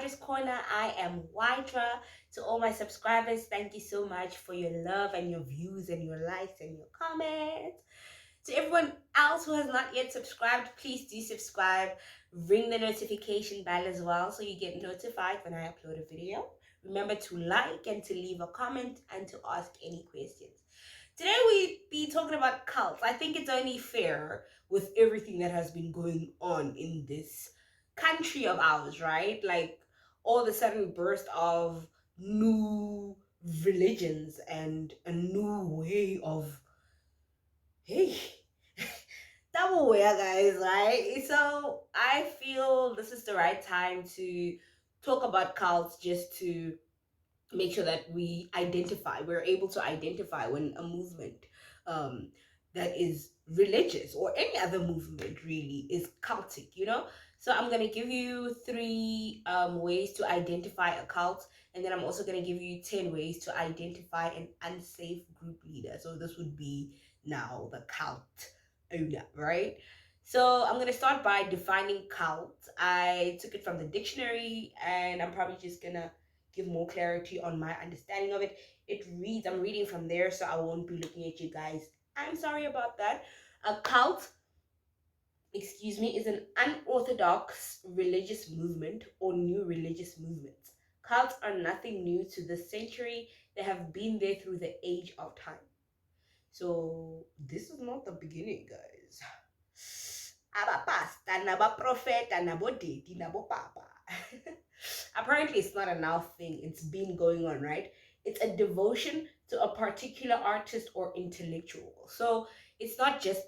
Writer's Corner. I am Witra. To all my subscribers, thank you so much for your love and your views and your likes and your comments. To everyone else who has not yet subscribed, please do subscribe. Ring the notification bell as well so you get notified when I upload a video. Remember to like and to leave a comment and to ask any questions. Today we be talking about cults. I think it's only fair with everything that has been going on in this country of ours, right? Like all the sudden burst of new religions and a new way of, hey, double wear, guys, right? So I feel this is the right time to talk about cults, just to make sure that we're able to identify when a movement um, that is religious or any other movement really is cultic, So I'm going to give you three ways to identify a cult, and then I'm also going to give you 10 ways to identify an unsafe group leader. So this would be now the cult owner, right? So I'm going to start by defining cult. I took it from the dictionary, and I'm probably just going to give more clarity on my understanding of it. I'm reading from there, so I won't be looking at you guys. I'm sorry about that. A cult, is an unorthodox religious movement or new religious movements. Cults are nothing new to this century. They have been there through the age of time. So this is not the beginning, guys. Aba pastor, naba prophet, nabo deity, nabo papa. Apparently it's not a now thing. It's been going on, right? It's a devotion to a particular artist or intellectual. So it's not just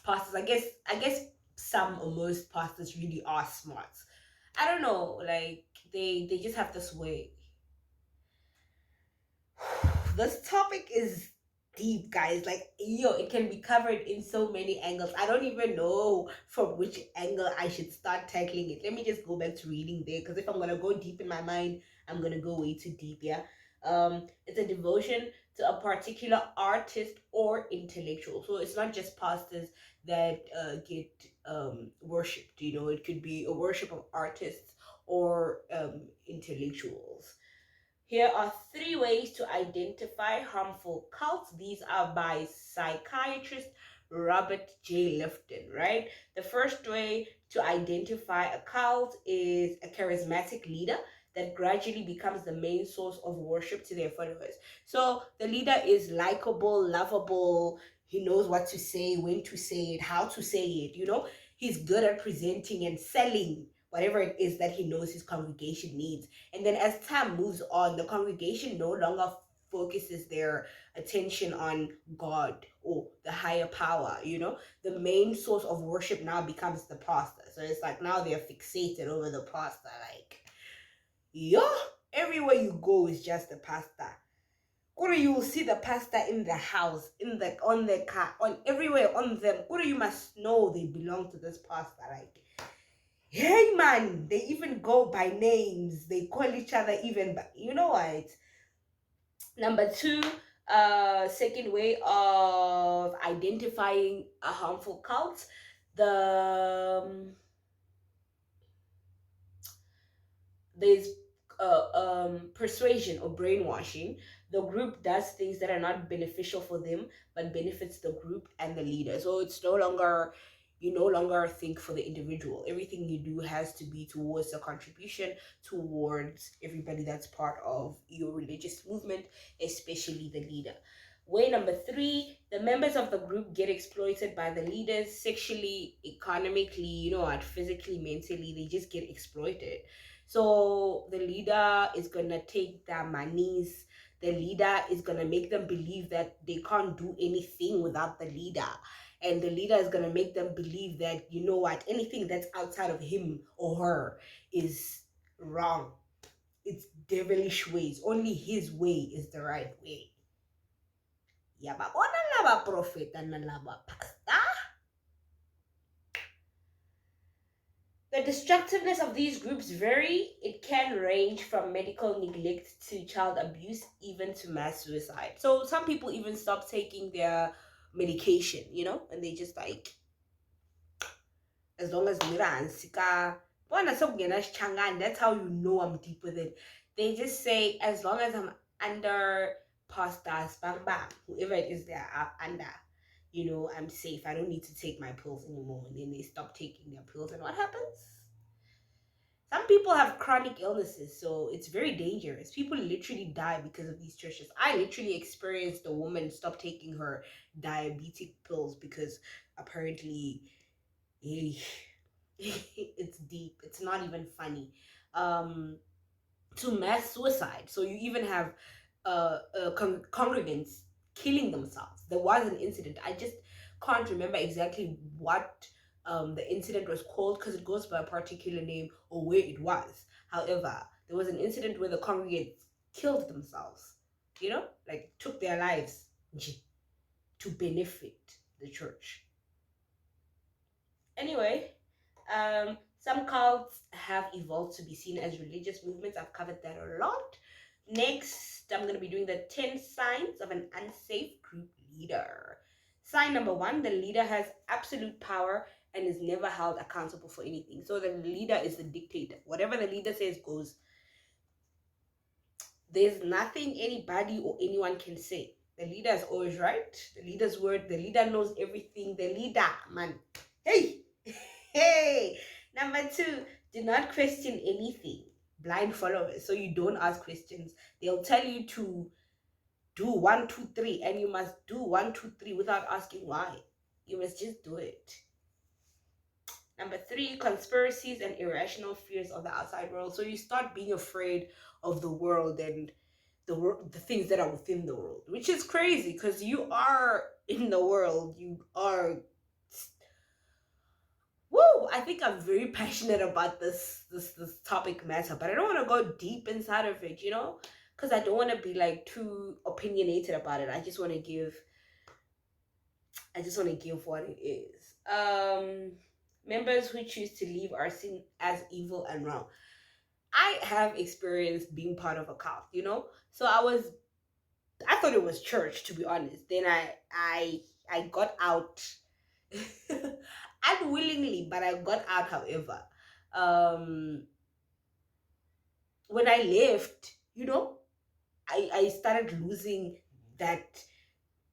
pastors. I guess some or most pastors really are smart. I don't know, like they just have this way. This topic is deep, guys. Like, it can be covered in so many angles. I don't even know from which angle I should start tackling it. Let me just go back to reading there, because if I'm gonna go deep in my mind, I'm gonna go way too deep. Yeah. It's a devotion to a particular artist or intellectual. So it's not just pastors that get worshipped. It could be a worship of artists or intellectuals. Here are 3 ways to identify harmful cults. These are by psychiatrist Robert J. Lifton, right? The first way to identify a cult is a charismatic leader that gradually becomes the main source of worship to their followers. So the leader is likable, lovable. He knows what to say, when to say it, how to say it. He's good at presenting and selling whatever it is that he knows his congregation needs. And then as time moves on, the congregation no longer focuses their attention on God or the higher power. The main source of worship now becomes the pastor. So it's like now they're fixated over the pastor. Like, everywhere you go is just the pastor. Or you will see the pastor in the house, on the car, on everywhere on them. Or you must know they belong to this pastor. Like, hey man, they even go by names. They call each other even by, you know what? Number 2, second way of identifying a harmful cult, there's persuasion or brainwashing. The group does things that are not beneficial for them but benefits the group and the leader. So it's you no longer think for the individual. Everything you do has to be towards a contribution towards everybody that's part of your religious movement, especially the leader. Way number 3, the members of the group get exploited by the leaders sexually, economically, physically, mentally. They just get exploited. So the leader is going to take their monies. The leader is going to make them believe that they can't do anything without the leader. And the leader is going to make them believe that, anything that's outside of him or her is wrong. It's devilish ways. Only his way is the right way. Yababona laba prophet and laba pastor. The destructiveness of these groups vary. It can range from medical neglect to child abuse, even to mass suicide. So some people even stop taking their medication, and they just like, as long as Mira and Sika, That's how you know I'm deep within. They just say as long as I'm under pastors, bang bang, whoever it is there under, I'm safe. I don't need to take my pills anymore. And then they stop taking their pills, and what happens? Some people have chronic illnesses, so it's very dangerous. People literally die because of these churches. I literally experienced a woman stop taking her diabetic pills because apparently, eh, it's deep. It's not even funny. Um, to mass suicide. So you even have congregants killing themselves. There was an incident. I just can't remember exactly what the incident was called because it goes by a particular name or where it was. However, there was an incident where the congregants killed themselves, like took their lives to benefit the church. Anyway, some cults have evolved to be seen as religious movements. I've covered that a lot. Next, I'm going to be doing the 10 signs of an unsafe group leader. Sign number 1, the leader has absolute power and is never held accountable for anything. So the leader is the dictator. Whatever the leader says goes. There's nothing anybody or anyone can say. The leader is always right. The leader's word. The leader knows everything. The leader, man. Hey! Hey! Number 2, do not question anything. Blind followers. So you don't ask questions. They'll tell you to do 1, 2, 3, and you must do 1, 2, 3 without asking why. You must just do it. Number 3, conspiracies and irrational fears of the outside world. So you start being afraid of the world and the things that are within the world, which is crazy because you are in the world. You are. Woo! I think I'm very passionate about this topic matter, but I don't want to go deep inside of it, because I don't want to be like too opinionated about it. I just want to give what it is. Members who choose to leave are seen as evil and wrong. I have experienced being part of a cult, so I thought it was church, to be honest. Then I got out unwillingly, but I got out. However, when I left, I started losing that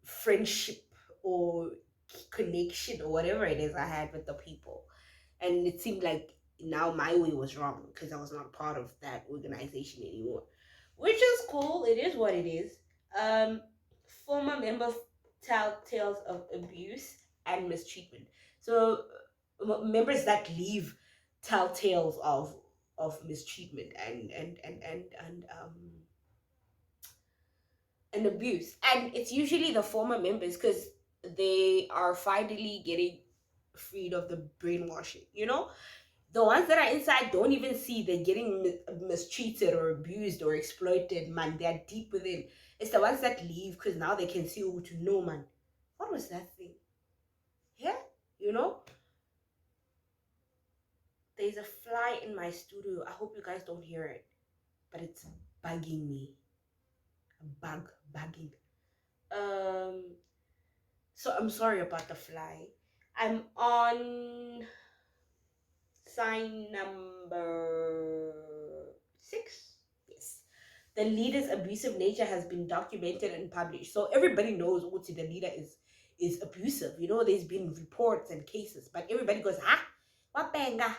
friendship or connection or whatever it is I had with the people, and it seemed like now my way was wrong because I was not part of that organization anymore, which is cool. It is what it is. Former members tell tales of abuse and mistreatment. So members that leave tell tales of mistreatment and abuse, and it's usually the former members because they are finally getting freed of the brainwashing. The ones that are inside don't even see they're getting mistreated or abused or exploited, man. They're deep within. It's the ones that leave because now they can see who to know, man. What was that thing? Yeah, there's a fly in my studio. I hope you guys don't hear it, but it's bugging me. Bugging. So I'm sorry about the fly. I'm on sign number 6. Yes. The leader's abusive nature has been documented and published. So everybody knows what the leader is abusive. There's been reports and cases, but everybody goes, what banga?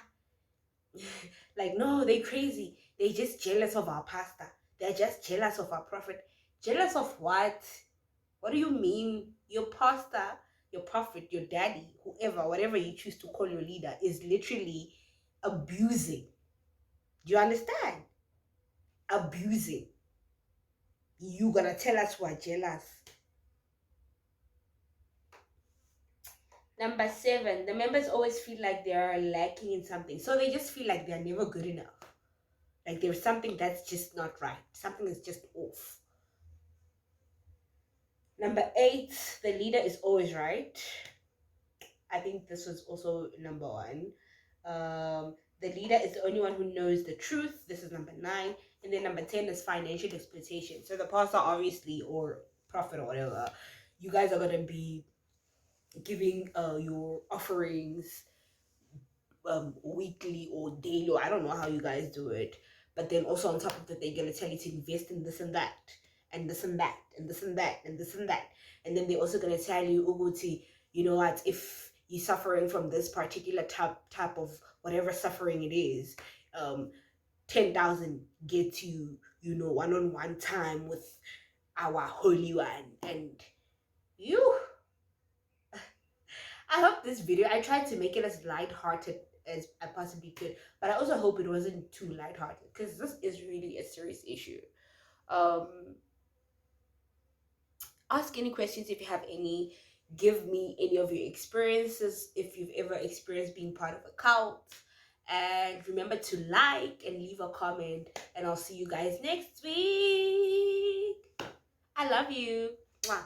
Like, no, they crazy. They just jealous of our pastor. They're just jealous of our prophet. Jealous of what? What do you mean? Your pastor, your prophet, your daddy, whoever, whatever you choose to call your leader, is literally abusing. Do you understand? Abusing. You gonna tell us we're jealous? Number 7, the members always feel like they are lacking in something. So they just feel like they're never good enough. Like there's something that's just not right. Something is just off. Number 8, the leader is always right. I think this was also number 1. The leader is the only one who knows the truth. This is number 9. And then number 10 is financial exploitation. So the pastor, obviously, or prophet or whatever, you guys are going to be giving your offerings weekly or daily, or I don't know how you guys do it. But then also on top of that, they're gonna tell you to invest in this and that, and this and that, and this and that, and this and that. And then they're also gonna tell you, Uguti, you know what, if you're suffering from this particular type of whatever suffering it is, 10,000 get you, you know, one-on-one time with our Holy One. And you, I hope this video, I tried to make it as light-hearted as I possibly could, but I also hope it wasn't too light-hearted, because this is really a serious issue. Ask any questions if you have any. Give me any of your experiences if you've ever experienced being part of a cult. And remember to like and leave a comment, and I'll see you guys next week. I love you. Mwah.